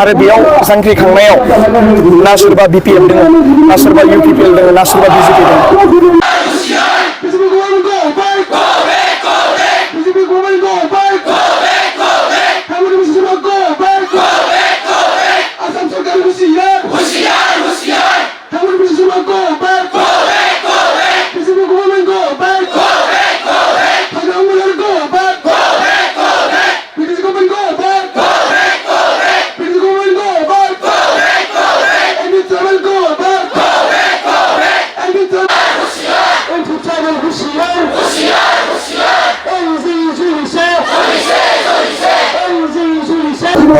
आरो बेयाव जांख्रिखांनायाव ना सोरबा BPF दङ ना सोरबा UPPL दङ ना सोरबा BJP दङ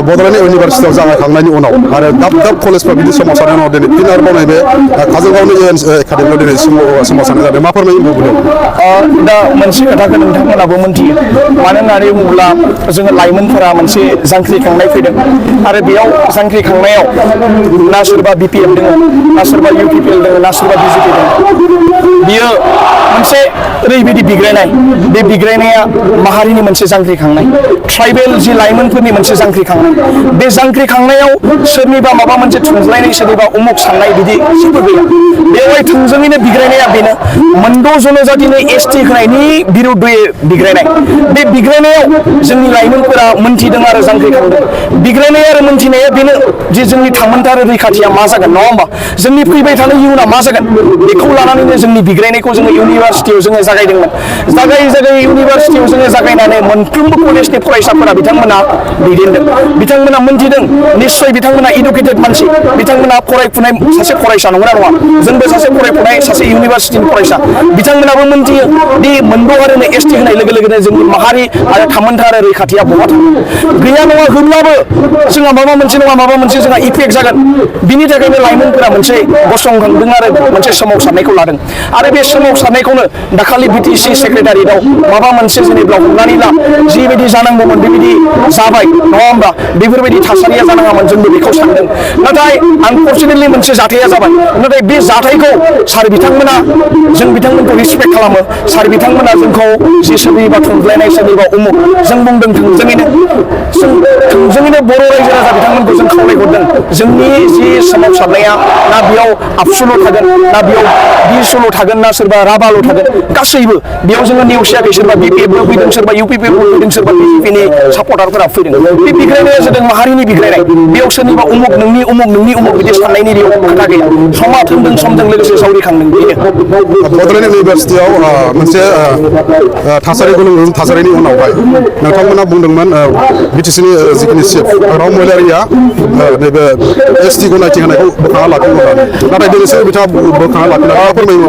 बड'लेण्ड इउनिभारसिटियाव जागायखांनायनि उनाव आरो दाब दाब कलेजफ्राव बिदि सोमावसारनायनि उनाव दिनै फिन आरोबाव नैबे काजलगावनि UN एकाडेमियाव दिनै सोमावसारनाय जादों मा फोरमायो बुंदों दा मोनसे खोथाखौ नोंथांमोनाबो मोनथियो मानो होननानै बुङोब्ला जोङो लाइमोनफोरा मोनसे जांख्रिखांनाय फैदों आरो बेयाव जांख्रिखांनायाव ना सोरबा BPF दङ ना सोरबा UPPL दङ ना सोरबा BJP दङ बियो मोनसे ओरैबायदि बिग्रायनाय बे बिग्रायनाया माहारिनि मोनसे जांख्रिखांनाय ट्राइबेल जि लाइमोनफोरनि मोनसे जांख्रिखांनाय बे जांख्रिखांनायाव सोरनिबा माबा मोनसे थुंज्लायनाय सोरनिबा उमुक साननाय बिदि जेबो गैया बेवहाय थोंजोङैनो बिग्रायनाया बेनो मोनद' जनजातिनि ST होनायनि बिरुद्धयै बिग्रायनाय बे बिग्रायनायाव जोंनि लाइमोनफोरा मोनथिदों आरो जांख्रिखांदों बिग्रायनाय आरो मोनथिनाया बेनो जे जोंनि थामोनथा आरो रैखाथिया मा जागोन नङा होमबा जोंनि फैबाय थानाय इयुना मा जागोन बेखौ लानानैनो जोंनि बिग्रायनायखौ जोङो इउनिभारसिटियाव जोङो जागायदोंमोन जागाय इउनिभारसिटियाव जोङो जागायनानै मोनफ्रोमबो कलेजनि फरायसाफोरा बिथांमोना दैदेनदों बिथांमोना मोनथिदों निश्चय बिथांमोना इडुकेटेड मानसि बिथांमोना फरायफुनाय सासे फरायसा नंगौना नङा जोंबो सासे फरायफुनाय सासे इउनिभारसिटिनि फरायसा बिथांमोनाबो मोनथियो दि मोनद' हारिनो ST होनाय लोगो लोगोनो जोंनि माहारि आरो थामोनथा आरो रैखाथिया बहा थाङो गैया नङा होनब्लाबो जोंहा माबा मोनसे नङा माबा मोनसे जोंहा इफेक्ट जागोन बिनि थाखायनो लाइमोनफोरा मोनसे गसंखांदों आरो मोनसे सोमावसारनायखौ लादों आरो बे सोमावसारनायखौनो दाखालि BTC सेक्रेटारियेटआव माबा मोनसे जेनेबा हमनानै ला जिबायदि जानांगौमोन बेबायदि जाबाय नङा होमबा बेफोरबायदि थासारिया जानाङामोन जोंबो बेखौ सानदों नाथाय आनफर्चुनेटलि मोनसे जाथाया जाबाय नाथाय बे जाथायखौ सार बिथांमोना जों बिथांमोनखौ रिसपेक्ट खालामो सार बिथांमोना जोंखौ जि सोरनिबा थुंज्लायनाय सोरनिबा उमुक जों बुंदों थोंजोङैनो बर' रायजो राजा बिथांमोनखौ जों खावलायहरदों जोंनि जि सोमावसारनाया ना बेयाव आबसुल' थागोन ना बेयाव बिसल' थागोन ना सोरबा राभाल' थागोन गासैबो बेयाव जोङो नेवसियाखै सोरबा BPF फैदों सोरबा UPPL फैदों सोरबा BJPनि सापर्टारफोरा फैदों बे बिग्रायनाया जादों माहारिनि बिग्रायनाय बेयाव सोरनिबा उमुक नोंनि उमुक बिदि साननायनि बेयाव खोथा गैया समा थोंदों समजों लोगोसे जावरिखांदों बेनो बड'लेण्ड इउनिभारसिटियाव मोनसे थासारि गुलुं थासारिनि उनावहाय नोंथांमोना बुंदोंमोन BTCनि जिखिनि चिफ राव महिलारिया नैबे ST गनायथि होनायखौ बोखांना लाफिनगोन नाथाय दिनैसो बिथाङा बोखांना लाफिना मा फोरमायो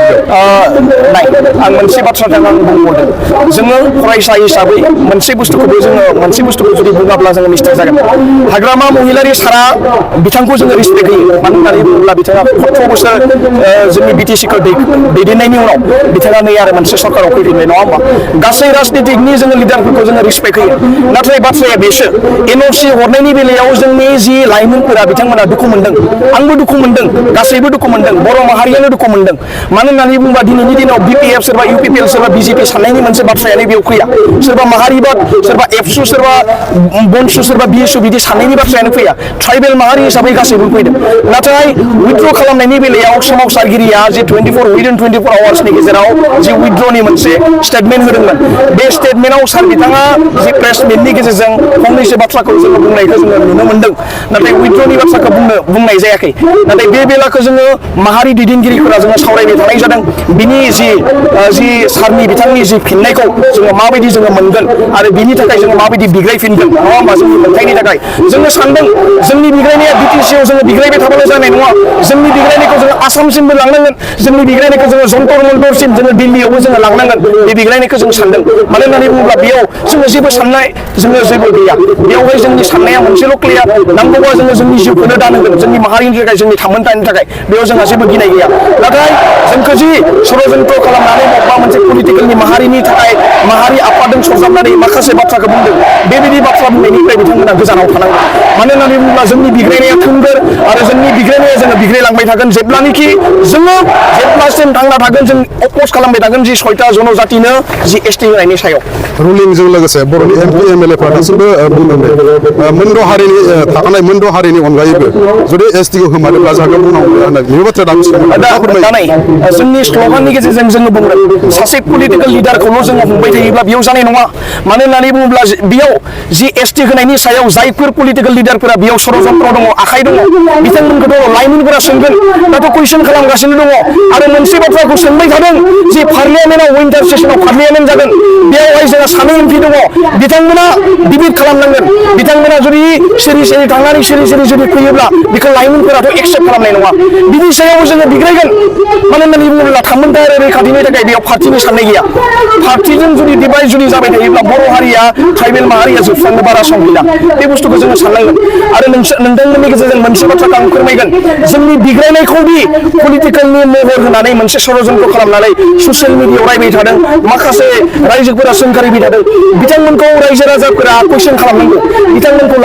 नाय आं मोनसे बाथ्राखौ आं बुंहरदों जोङो फरायसा हिसाबै मोनसे बुस्थुखौ जुदि बुङाब्ला जोङो मिस्टेक जागोन हाग्रामा महिलारि सारा बिथांखौ जोङो रिसपेक्ट होयो मानो होननानै बुङोब्ला बिथाङा 14 बोसोर जोंनि BTCखौ दैदेननायनि उनाव बिथाङा नै आरो मोनसे सरकाराव फैफिनबाय नङा होमबा गासै राजनितिकनि जोङो लिडारफोरखौ जोङो रिसपेक्ट होयो नाथाय बाथ्राया बेसो NOC हरनायनि बेलायाव जोंनि जि लाइमोनफोरा बिथांमोना दुखु मोनदों आंबो दुखु मोनदों गासैबो दुखु मोनदों बर' माहारियानो दुखु मोनदों मानो होननानै बुङोब्ला दिनैनि दिनाव BPF सोरबा UPPL सोरबा BJP साननायनि मोनसे बाथ्रायानो बेयाव फैया सोरबा माहारिबाद सोरबा एबसु सोरबा बनसु सोरबा BSU बिदि साननायनि बाथ्रायानो फैया ट्राइबेल माहारि हिसाबै गासैबो फैदों नाथाय उइथड्र खालामनायनि बेलायाव सोमावसारगिरिया जे 24 आवार्सनि गेजेराव जि उइथड्रनि मोनसे स्टेटमेन्ट होदोंमोन बे स्टेटमेन्टआव सार बिथाङा जि प्रेस मिटनि गेजेरजों फंनैसो बाथ्राखौ जोङो बुंनायखौ जोङो नुनो मोनदों नाथाय उइथड्रनि बाथ्राखौ बुंनाय जायाखै नाथाय बे बेलाखौ जोङो माहारि दैदेनगिरिफोरा जोङो सावरायबाय थानाय जादों बिनि जि सारनि बिथांनि जि फिननायखौ जोङो माबायदि जोङो मोनगोन आरो बिनि थाखाय जोङो माबायदि बिग्रायफिनगोन नङा होमबा जोंनि मोनथायनि थाखाय जोङो सानदों जोंनि बिग्रायनाया BTCआव जोङो बिग्रायबाय थाबाल' जानाय नङा जोंनि बिग्रायनायखौ जोङो आसामसिमबो लांनांगोन जोंनि बिग्रायनायखौ जोङो जन्तर मन्तरसिम जोङो दिल्लीयावबो जोङो लांनांगोन बे बिग्रायनायखौ जों सानदों मानो होननानै बुङोब्ला बेयाव जोङो जेबो साननाय जोङो जेबो गैया बेयावहाय जोंनि साननाया मोनसेल' क्लियार नांगौबा जोङो जोंनि जिउखौनो दानांगोन जोंनि माहारिनि थाखाय जोंनि थामोनथानि थाखाय बेयाव जोंहा जेबो गिनाय गैया नाथाय जोंखौ जि षड़यन्त्र खालामनानै बबेबा मोनसे पलिटिकेलनि माहारिनि थाखाय माहारि आफादजों सरजाबनानै माखासे बाथ्राखौ बुंदों बेबायदि बाथ्रा बुंनायनिफ्राय बिथांमोना गोजानाव थानांगौ मानो होननानै बुङोब्ला जोंनि बिग्रायनाया थोंगोर आरो जोंनि बिग्रायनाया जोङो बिग्रायलांबाय थागोन जेब्लानोखि जोङो जेब्लासिम थांना थागोन जों अपोज खालामबाय थागोन जि 6टा जनजातिनो जि एसटि होनायनि सायाव रुलिंजों लोगोसे बर'नि एमपि एमएलएफ्रा दासिमबो बुंदों मोनद' हारिनि थाखानाय मोनद' हारिनि अनगायैबो जुदि एसटिखौ होमारोब्ला जागोन उनाव बे बाथ्रा जोंनि स्लगाननि गेजेरजों जोङो बुंदों सासे पलिटिकेल लिडारखौल' जोङो हमबाय थायोब्ला बेयाव जानाय नङा मानो होननानै बुङोब्ला बेयाव जि एसटि होनायनि सायाव जायफोर पलिटिकेल लिडारफोरा बेयाव षड़यन्त्र दङ आखाइ दङ बिथांमोनखौथ' लाइमोनफोरा सोंगोन दाथ' कुइसन खालामगासिनो दङ आरो मोनसे बाथ्राखौ सोंबाय थादों जि पार्लियामेन्टआव विन्टार सेसनाव पार्लियामेन्ट जागोन बेयावहाय जोंहा सानै एमपि दङ बिथांमोना डिबेट खालामनांगोन बिथांमोना जुदि सिरि सिरि थांनानै सिरि सिरि जुदि फैयोब्ला बेखौ लाइमोनफोराथ' एक्सेप्ट खालामनाय नङा बिनि सायाव जोङो बिग्रायगोन मानो होननानै बुङोब्ला थामोनथाय आरो रैखाथिनि थाखाय बेयाव पार्टिनि साननाय गैया पार्टिजों जुदि डिभाइड जुदि जाबाय थायोब्ला बर' हारिया ट्राइबेल माहारिया जोबस्रांनो बारा सम गैला बे बुस्थुखौ जोङो साननांगोन आरो नोंथांमोननि गेजेरजों मोनसे बाथ्राखौ आं फोरमायगोन जोंनि बिग्रायनायखौदि पलिटिकेलनि महर होनानै मोनसे षड़यन्त्र खालामनानै ससियेल मिडियायाव रायबाय थादों माखासे रायजोफोरा सोंखारिबाय थादों बिथांमोनखौ रायजो राजाफोरा कुइसन खालामनांगौ बिथांमोनखौ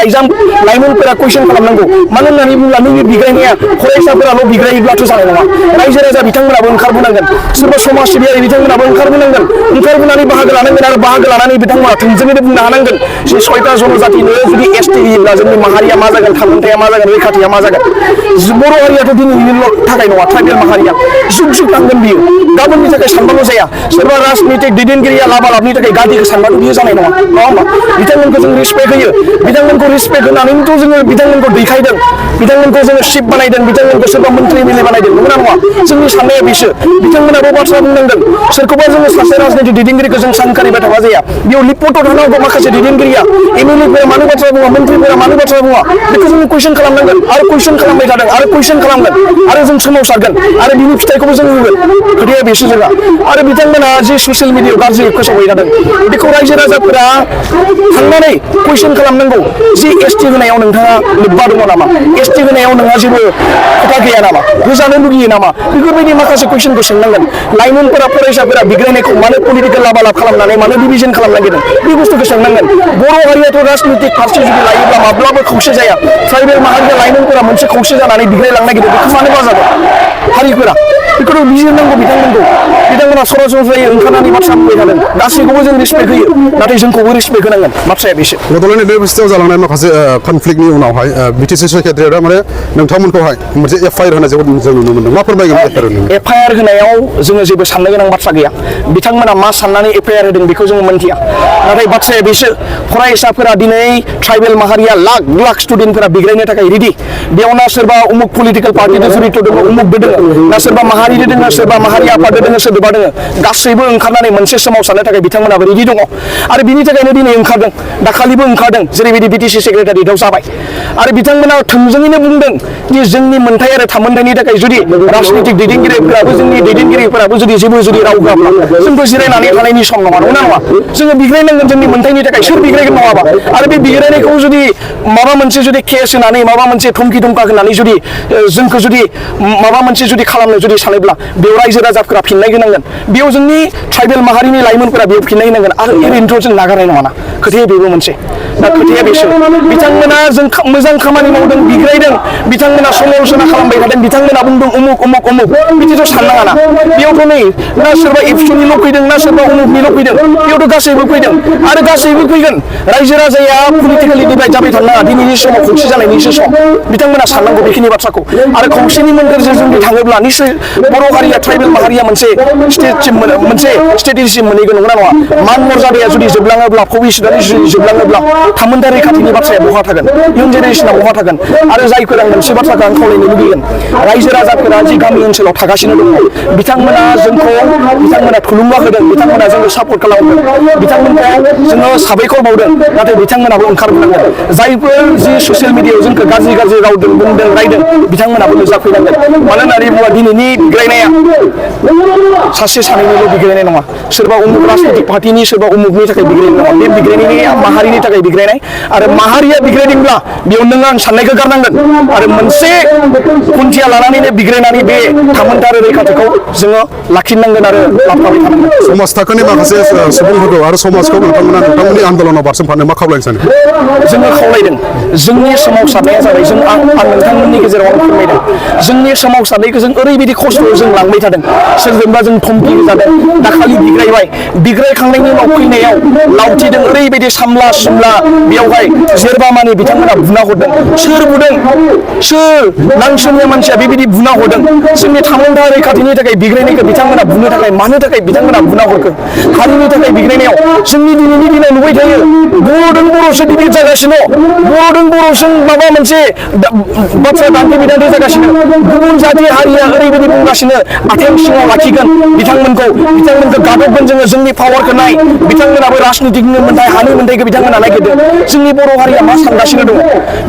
लाइमोनफोरा कुइसन खालामनांगौ मानो होननानै बुङोब्ला नैबे बिग्रायनाया फरायसाफोराल' बिग्रायोब्लाथ' जानाय नङा रायजो राजा बिथांमोनाबो ओंखारबोनांगोन सोरबा समाज सिबियारि बिथांमोनाबो ओंखारबोनांगोन ओंखारबोनानै बाहागो लानांगोन आरो बाहागो लानानै बिथांमोना थोंजोङैनो बुंनो हानांगोन जे 6टा जनजातिनो जुदि एसटि होयोब्ला जोंनि माहारिया मा जागोन थामोनथाया मा जागोन रैखाथिया मा जागोन बर' हारियाथ' दिनैनिल' थाखाय नङा ट्राइबेल माहारिया जुग जुग थांगोन बियो गाबोननि थाखाय सानबाल' जाया सोरबा राजनितिक दैदेनगिरिया लाबालाबनि थाखाय गादिखौ सानबाथ' बियो जानाय नङा होमबा बिथांमोनखौ जों रिसपेक्ट होयो बिथांमोनखौ रिसपेक्ट होनानैथ' जोङो बिथांमोनखौ दैखायदों बिथांमोनखौ जोङो चिफ बानायदों बिथांमोनखौ सोरबा मन्त्रि एमएलए बानायदों नंगौना नङा जोंनि साननाया बेसो बिथांमोनाबो बाथ्रा बुंनांगोन सोरखौबा जोङो सासे राजनितिक दैदेनगिरिखौ जों सानखारिबाय थाबा जाया बेयाव रिपर्टआव थानांगौ माखासे दैदेनगिरिया एमएलएफोरा मानो बाथ्रा बुङा मन्त्रिफोरा मानो बाथ्रा बुङा बेखौ जोङो कुइसन खालामनांगोन आरो कुइसन खालामबाय थादों आरो कुइसन खालामगोन आरो जों सोमावसारगोन आरो बिनि फिथाइखौबो जों नुगोन खोथाया बेसो जोंहा आरो बिथांमोना जि ससियेल मिडियायाव गाज्रि फोसावबाय थादों बेखौ रायजो राजाफोरा थांनानै कुइसन खालामनांगौ जि एसटि होनायाव नोंथाङा लोब्बा दङ नामा एसटि होनायाव नोंहा जेबो खोथा गैया नामा होजानो लुगैयो नामा बेफोरबायदि माखासे कुइसनखौ सोंनांगोन लाइमोनफोरा फरायसाफोरा बिग्रायनायखौ मानो पलिटिकेल लाबालाब खालामनानै मानो डिभिजन खालामनो नागिरदों बे बुस्थुखौ सोंनांगोन बर' हारियाथ' राजनितिक फारसे जुदि लायोब्ला माब्लाबो खौसे जाया ट्राइबेल माहारिया लाइमोनफोरा मोनसे खौसे जानानै बिग्रायलांनो नागिरदों बेखौ मानो बाजादों हारिफोरा बेखौथ' बिजिरनांगौ बिथांमोना सरासनस्रायै ओंखारनानै बाथ्रा बुंबाय थादों गासैखौबो जों रिसपेक्ट होयो नाथाय जोंखौबो रिसपेक्ट होनांगोन बाथ्राया बेसो बड'लेण्ड इउनिभारसिटियाव जालांनाय माखासे कनफ्लिक्टनि उनावहाय बिटिसि सेक्रेटारिया माने नोंथांमोनखौहाय मोनसे एफआइआर होनाय जों नुनो मोनदों मा फोरमायगोन एफआइआर होनायाव जोङो जेबो साननो गोनां बाथ्रा गैया बिथांमोना मा साननानै एफआइआर होदों बेखौ जोङो मोनथिया नाथाय बाथ्राया बेसो फरायसाफोरा दिनै ट्राइबेल माहारिया लाख लाख स्टुडेन्टफोरा बिग्रायनो थाखाय रेडि बेयाव ना सोरबा उमुक पलिटिकेल पार्टिजों जड़ित दङ उमुकबो दङ ना सोरबा माहारिजों दङ सोरबा माहारि आफादजों दङ सोरबा दङ गासैबो ओंखारनानै मोनसे सोमावसारनो थाखाय बिथांमोनाबो रेडि दङ आरो बिनि थाखायनो दिनै ओंखारदों दाखालिबो ओंखारदों जेरैबायदि बिटिसि सेक्रेटारिएटआव जाबाय आरो बिथांमोना थोंजोङैनो बुंदों दि जोंनि मोनथाय आरो थामोनथायनि थाखाय जुदि राजनितिक दैदेनगिरिफोराबो जोंनि दैदेनगिरिफोराबो जुदि जेबो जुदि राव होआब्ला जोंबो जिरायनानै थानायनि सम नङा नंगौना नङा जोङो बिग्रायनांगोन जोंनि मोनथायनि थाखाय सोर बिग्रायगोन नङाबा आरो बे बिग्रायनायखौ जुदि माबा मोनसे जुदि केस होनानै माबा मोनसे धमकी धमका होनानै जुदि जोंखौ जुदि माबा मोनसे जुदि खालामनो जुदि सानोब्ला बेयाव रायजो राजाफोरा फिननाय होनांगोन बेयाव जोंनि ट्राइबेल माहारिनि लाइमोनफोरा बेयाव फिननाय होनांगोन आरो ओरैनोथ' जों नागारनाय नङाना खोथाया बेबो मोनसे दा खोथाया बेसो बिथांमोना जों मोजां खामानि मावदों बिग्रायदों बिथांमोना समालोचना खालामबाय थादों बिथांमोना बुंदों उमुक उमुक उमुक बिदिथ' साननाङाना बेयावथ' नै ना सोरबा एबसुनिल' फैदों ना सोरबा उमुकनिल' फैदों बेयावथ' गासैबो फैदों आरो गासैबो फैगोन रायजो राजाया पलिटिकेलि डिभाइड जाबाय थानाङा दिनैनि समाव खौसे जानायनिसो सम बिथांमोना साननांगौ बेखिनि बाथ्राखौ आरो खौसेनि मोन्थोरजों जुदि थाङोब्ला निश्चय बर' हारिया ट्राइबेल माहारिया मोनसे स्टेटसिम मोनहैगोन नंगौना नङा मान मर्यादाया जुदि जोबलाङोब्ला भबिष्यतआ जुदि जोबलाङोब्ला थामोनथाय रैखाथिनि बाथ्राया बहा थागोन इयुन जेनेरेसना बहा थागोन आरो जायफोरा मोनसे बाथ्राखौ आं खावलायनो लुबैगोन रायजो राजाफोरा जि गामि ओनसोलाव थागासिनो दङ बिथांमोना थुलुंगा होदों बिथांमोना जोंखौ सापर्ट खालामदों बिथांमोनखौ जोङो साबायखर बावदों नाथाय बिथांमोनाबो ओंखारबोनांगोन जायफोर जि ससियेल मिडियायाव जोंखौ गाज्रि रावजों बुंदों रायदों बिथांमोनाबो नुजाफैनांगोन मानो होननानै बुङोब्ला दिनैनि बिग्रायनाया सासे सानैनिल' बिग्रायनाय नङा सोरबा उमुक राजनीतिक पार्टिनि सोरबा उमुकनि थाखाय बिग्रायनाय नङा बे बिग्रायनाया माहारिनि थाखाय बिग्रायनाय आरो माहारिया बिग्रायदोंब्ला बेयाव नों आं साननायखौ गारनांगोन आरो मोनसे खुन्थिया लानानैनो बिग्रायनानै बे थामोनथा आरो रैखाथिखौ जोङो लाखिनांगोन आरो लाफाबाय थानांगोन समाज थाखोनि माखासे सुबुंफोरखौ आरो समाजखौ नोंथांमोननि आन्दोलनाव बारसोमफानो मा खावलायनो सानो जोङो खावलायदों जोंनि सोमावसारनाया जाबाय आं नोंथांमोननि गेजेराव आं फोरमायदों जोंनि सोमावसारनायखौ जों ओरैबायदि खस्थ'आव जों लांबाय थादों सोरजोंबा जों धमकि होजादों दाखालि बिग्रायखांनायनि उनाव फैनायाव लावथिदों ओरैबायदि सामला सुमला बेयावहाय जेरबामानि बिथांमोना बुना हरदों सोर बुदों सोर नांसुनिया मानसिया बेबायदि बुना हरदों जोंनि थामोनथा रैखाथिनि थाखाय बिग्रायनायखौ बिथांमोना बुनो थाखाय मानो थाखाय बिथांमोना बुना हरखो हारिनि थाखाय बिग्रायनायाव जोंनि दिनैनि दिनाव नुबाय थायो बर'जों बर'सो डिबेट जागासिनो बर'जों बर'जों माबा मोनसे बाथ्रा दान्थे बिदान्थे जागासिनो गुबुन जाथि हारिया ओरैबायदि बुंगासिनो आथिं सिङाव लाखिगोन बिथांमोनखौ गादबगोन जोङो जोंनि पावारखौ नाय बिथांमोनाबो राजनितिकनि मोन्थाय हानि मोन्थायखौ बिथांमोना नागिरदों जोंनि बर' हारिया मा सानगासिनो दङ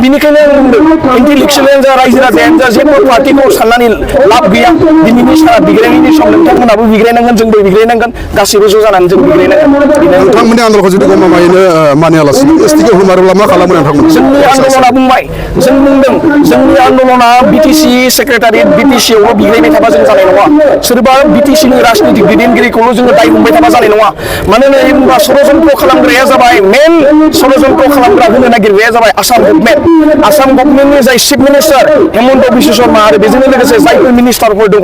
बेनिखायनो आं बुंदों इन्टेलेक्सुवेल जा रायजो राजायानो जा जेबो पार्टिखौ साननानै लाब गैया दिनैनि सारा बिग्रायनायनि सम नोंथांमोनाबो बिग्रायनांगोन जोंबो बिग्रायनांगोन गासैबो ज' जानानै जों बिग्रायनांगोन नोंथांमोननि आन्दोलनखौ जुदि गमामायैनो मानियालासिनो एसटिखौ होमारोब्ला मा खालामो नोंथांमोन जोंनि आन्दोलना बुंबाय जों बुंदों जोंनि आन्दोलना बिटिसि सेक्रेटारियेट बिटिसियावल' बिग्रायबाय थाबा जों जानाय नङा सोरबा बिटिसिनि राजनितिक दैदेनगिरिखौल' जोङो दाय हमबाय थाबा जानाय नङा मानो होननानै बुङोबा षड़यन्त्र खालामग्राया जाबाय मेन षड़यन्त्र खालामग्रा होनो नागिरग्राया जाबाय आसाम गभर्नमेन्टनि जाय चिफ मिनिस्टार हेमन्त बिश्व शर्मा आरो बेजोंनो लोगोसे जायफोर मिनिस्टारफोर दङ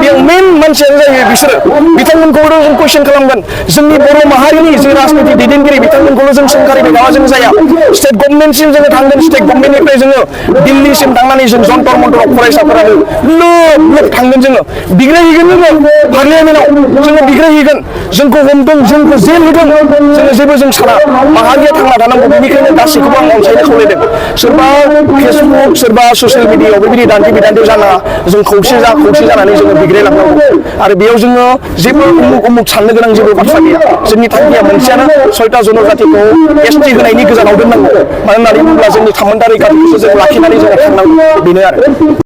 बेयाव मेन मानसियानो जायो बिसोरो बिथांमोनखौल' जों कुइसन खालामगोन जोंनि बर' माहारिनि जे राजनितिक दैदेनगिरि बिथांमोनखौल' जों सोंखारिबाय थाबा जों जाया स्टेट गभर्नमेन्टसिम जोङो थांगोन स्टेट गभर्नमेन्टनिफ्राय जोङो दिल्लीसिम थांनानै जों जन्तर मन्तराव फरायसाफोरानो लोब थांगोन जोङो बिग्रायहैगोन जोङो पार्लियामेन्टआव जोङो बिग्रायहैगोन जोंखौ हमदों जोंखौ जेल होदों जोङो जेबो जों साना माहारिया थांना थानांगौ बेनिखायनो गासैखौबो आं अनसायनो खावलायदों सोरबा फेसबुक सोरबा ससियेल मिडियायाव बेबायदि दान्थे बिदान्थे जानाङा जों खौसे जानानै जोङो बिग्रायलांनांगौ आरो बेयाव जोङो जेबो उमुक साननो गोनां जेबो बाथ्रा गैया जोंनि थांखिया मोनसेयानो 6टा जनजातिखौ एसटि होनायनि गोजानाव दोननांगौ मानो होननानै बुङोब्ला जोंनि थामोनथा रैखाथिखौसो जों लाखिनानै जोङो थांनांगौ बेनो आरो